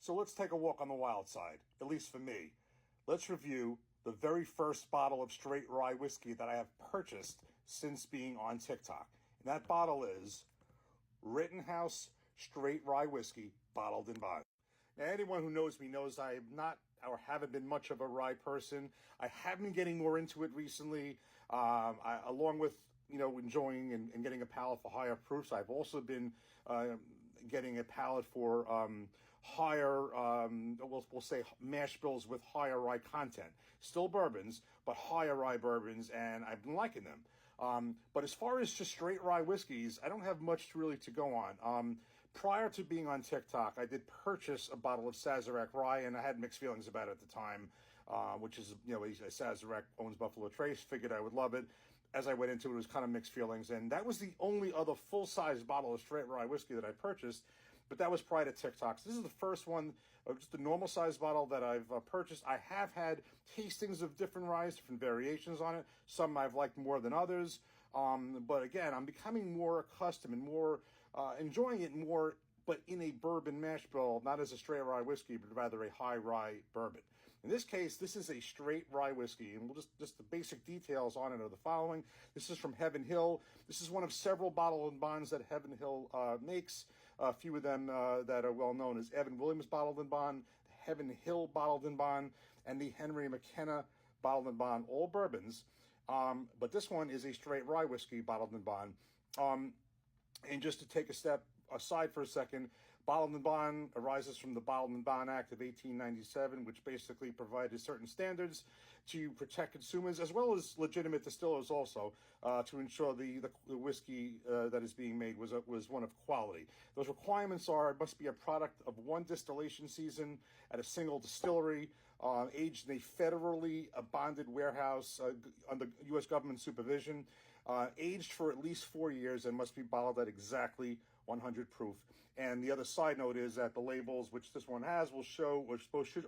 So let's take a walk on the wild side, at least for me. Let's review the very first bottle of straight rye whiskey that I have purchased since being on TikTok. And that bottle is Rittenhouse Straight Rye Whiskey, bottled in bond. Now, anyone who knows me knows I'm not or haven't been much of a rye person. I have been getting more into it recently, along with enjoying and getting a palate for higher proofs. I've also been getting a palate for higher, we'll say mash bills with higher rye content. Still bourbons, but higher rye bourbons, and I've been liking them. But as far as just straight rye whiskeys, I don't have much really to go on. Prior to being on TikTok, I did purchase a bottle of Sazerac rye, and I had mixed feelings about it at the time, which is, Sazerac owns Buffalo Trace, figured I would love it. As I went into it, it was kind of mixed feelings, and that was the only other full-size bottle of straight rye whiskey that I purchased, but that was prior to TikTok. So this is the first one, just a normal-size bottle that I've purchased. I have had tastings of different ryes, different variations on it. Some I've liked more than others, but again, I'm becoming more accustomed and more enjoying it more, but in a bourbon mash bill, not as a straight rye whiskey, but rather a high rye bourbon. In this case, this is a straight rye whiskey, and we'll just the basic details on it are the following. This is from Heaven Hill. This is one of several bottle and bonds that Heaven Hill makes. A few of them that are well known as Evan Williams bottled and bond, the Heaven Hill bottled and bond, and the Henry McKenna bottled and bond, all bourbons. But this one is a straight rye whiskey bottled and bond. And just to take a step aside for a second, bottled and bond arises from the Bottled and Bond Act of 1897, which basically provided certain standards to protect consumers as well as legitimate distillers also, to ensure the whiskey that is being made was one of quality. Those requirements are: it must be a product of one distillation season at a single distillery, aged in a federally bonded warehouse under U.S. government supervision, aged for at least 4 years, and must be bottled at exactly 100 proof. And the other side note is that the labels, which this one has, will show, or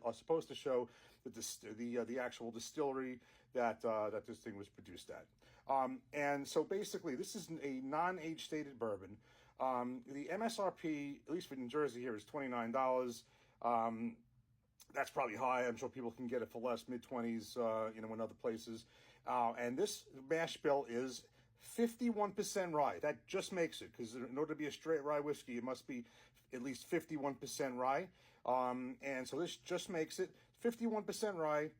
are supposed to show the actual distillery that this thing was produced at. And so basically, this is a non-age stated bourbon. The MSRP, at least for New Jersey here, is $29. That's probably high. I'm sure people can get it for less, mid-20s, in other places. And this mash bill is 51% rye. That just makes it, because in order to be a straight rye whiskey, it must be at least 51% rye. And so this just makes it 51% rye,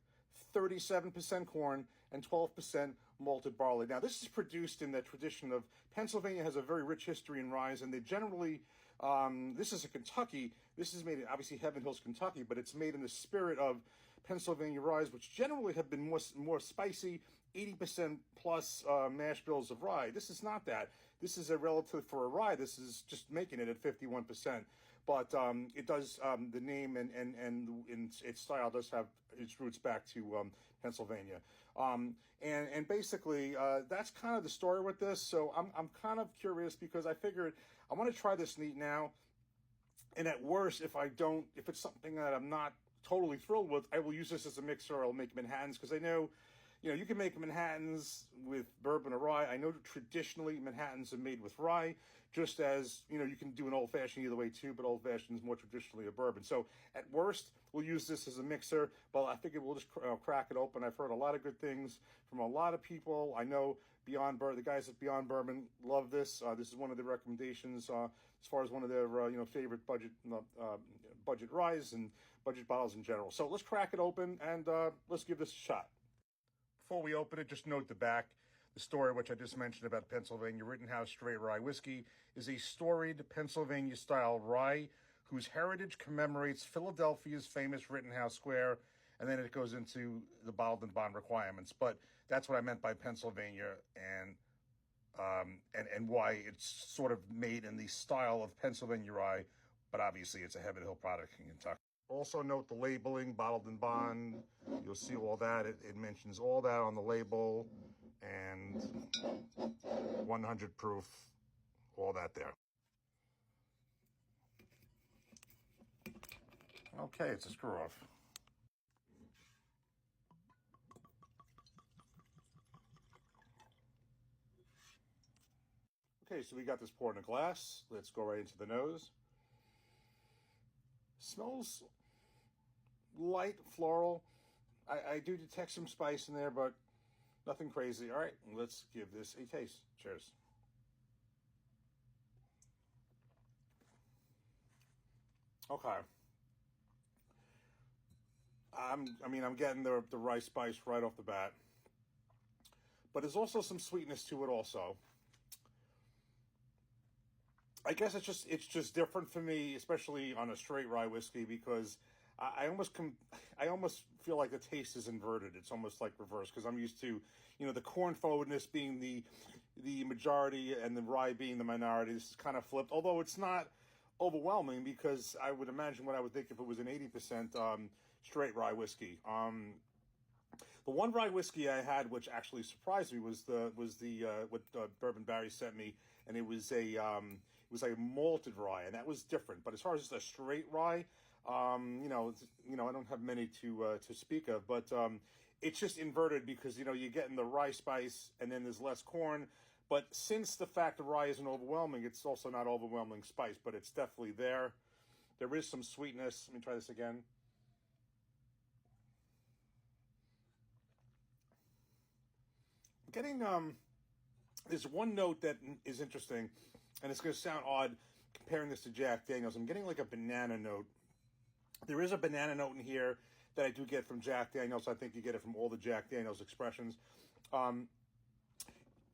37% corn, and 12% malted barley. Now, this is produced in the tradition of Pennsylvania has a very rich history in rye, and they generally, this is a Kentucky, this is made in, obviously, Heaven Hills, Kentucky, but it's made in the spirit of Pennsylvania rye, which generally have been more spicy, 80% plus mash bills of rye. This is not that. This is a relative for a rye. This is just making it at 51%. But it does, the name and its style does have its roots back to Pennsylvania. And basically, that's kind of the story with this. So I'm kind of curious, because I figured I want to try this neat now. And at worst, if it's something that I'm not totally thrilled with, I will use this as a mixer. I'll make Manhattans, because I know, you can make Manhattans with bourbon or rye. I know traditionally Manhattans are made with rye, just as, you can do an old-fashioned either way too, but old-fashioned is more traditionally a bourbon. So at worst, we'll use this as a mixer, but I figured we'll just crack it open. I've heard a lot of good things from a lot of people. I know the guys at Beyond Bourbon love this. This is one of the recommendations as far as one of their favorite budget ryes and budget bottles in general. So let's crack it open and let's give this a shot. Before we open it, just note the back. The story, which I just mentioned about Pennsylvania Rittenhouse Straight Rye Whiskey, is a storied Pennsylvania-style rye whose heritage commemorates Philadelphia's famous Rittenhouse Square, and then it goes into the bottled and bond requirements. But that's what I meant by Pennsylvania and why it's sort of made in the style of Pennsylvania rye, but obviously it's a Heaven Hill product in Kentucky. Also note the labeling, bottled and bond. You'll see all that. It mentions all that on the label, and 100 proof, all that there. Okay, it's a screw off. Okay, so we got this poured in a glass. Let's go right into the nose. smells light, floral. I do detect some spice in there, but nothing crazy. All right, let's give this a taste. Cheers. Okay. I'm getting the rice spice right off the bat, but there's also some sweetness to it also. I guess it's just different for me, especially on a straight rye whiskey, because I almost feel like the taste is inverted. It's almost like reverse because I'm used to, the corn forwardness being the majority and the rye being the minority. This is kind of flipped, although it's not overwhelming because I would imagine what I would think if it was an 80% straight rye whiskey. The one rye whiskey I had, which actually surprised me, was the what Bourbon Barry sent me, and it was like a malted rye, and that was different. But as far as just a straight rye, I don't have many to speak of, but it's just inverted because you're getting the rye spice, and then there's less corn. But since the fact the rye isn't overwhelming, it's also not overwhelming spice, but it's definitely there. There is some sweetness. Let me try this again. Getting there's one note that is interesting, and it's going to sound odd comparing this to Jack Daniels. I'm getting like a banana note. There is a banana note in here that I do get from Jack Daniels. I think you get it from all the Jack Daniels expressions.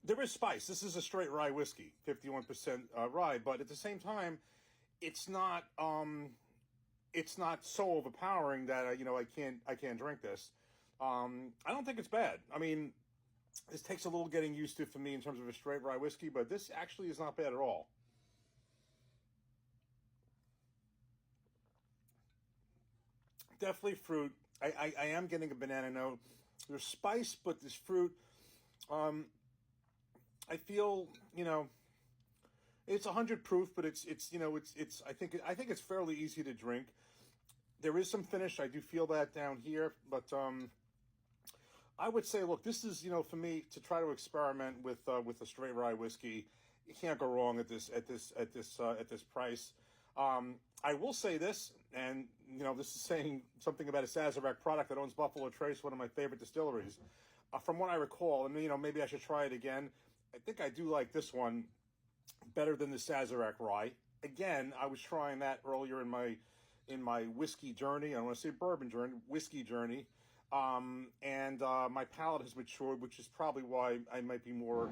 There is spice. This is a straight rye whiskey, 51% rye, but at the same time, it's not so overpowering that I can't drink this. I don't think it's bad. I mean, this takes a little getting used to for me in terms of a straight rye whiskey, but this actually is not bad at all. Definitely fruit. I am getting a banana note. There's spice, but this fruit. I feel it's 100 proof, but it's I think it's fairly easy to drink. There is some finish. I do feel that down here, but I would say, look, this is for me to try to experiment with a straight rye whiskey. You can't go wrong at this price. I will say this, and this is saying something about a Sazerac product that owns Buffalo Trace, one of my favorite distilleries. From what I recall, and maybe I should try it again. I think I do like this one better than the Sazerac rye. Again, I was trying that earlier in my whiskey journey. I don't want to say bourbon journey, whiskey journey. And my palate has matured, which is probably why I might be more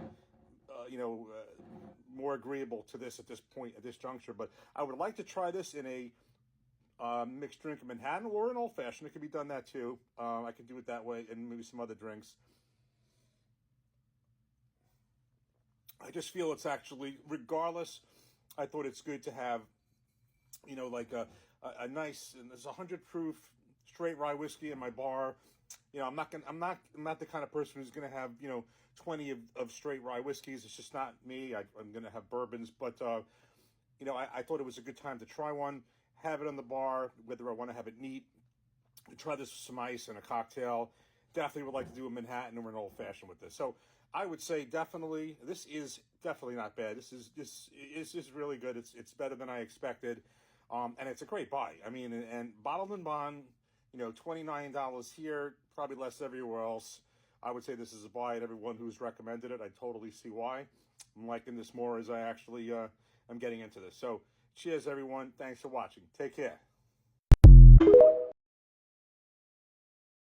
agreeable to this at this point, at this juncture. But I would like to try this in a mixed drink in Manhattan or an old fashioned. It could be done that too. I could do it that way, and maybe some other drinks. I just feel it's actually, regardless, I thought it's good to have, like a nice, and there's 100 proof straight rye whiskey in my bar. I'm not the kind of person who's going to have 20 of straight rye whiskeys. It's just not me. I'm going to have bourbons, but I thought it was a good time to try one, have it on the bar, whether I want to have it neat. Try this with some ice and a cocktail. Definitely would like to do a Manhattan or an old fashioned with this. So I would say definitely this is definitely not bad. This is really good. It's better than I expected, and it's a great buy. I mean, and Bottled and Bond, $29 here, probably less everywhere else. I would say this is a buy, and everyone who's recommended it, I totally see why. I'm liking this more as I actually am getting into this. So cheers, everyone. Thanks for watching. Take care.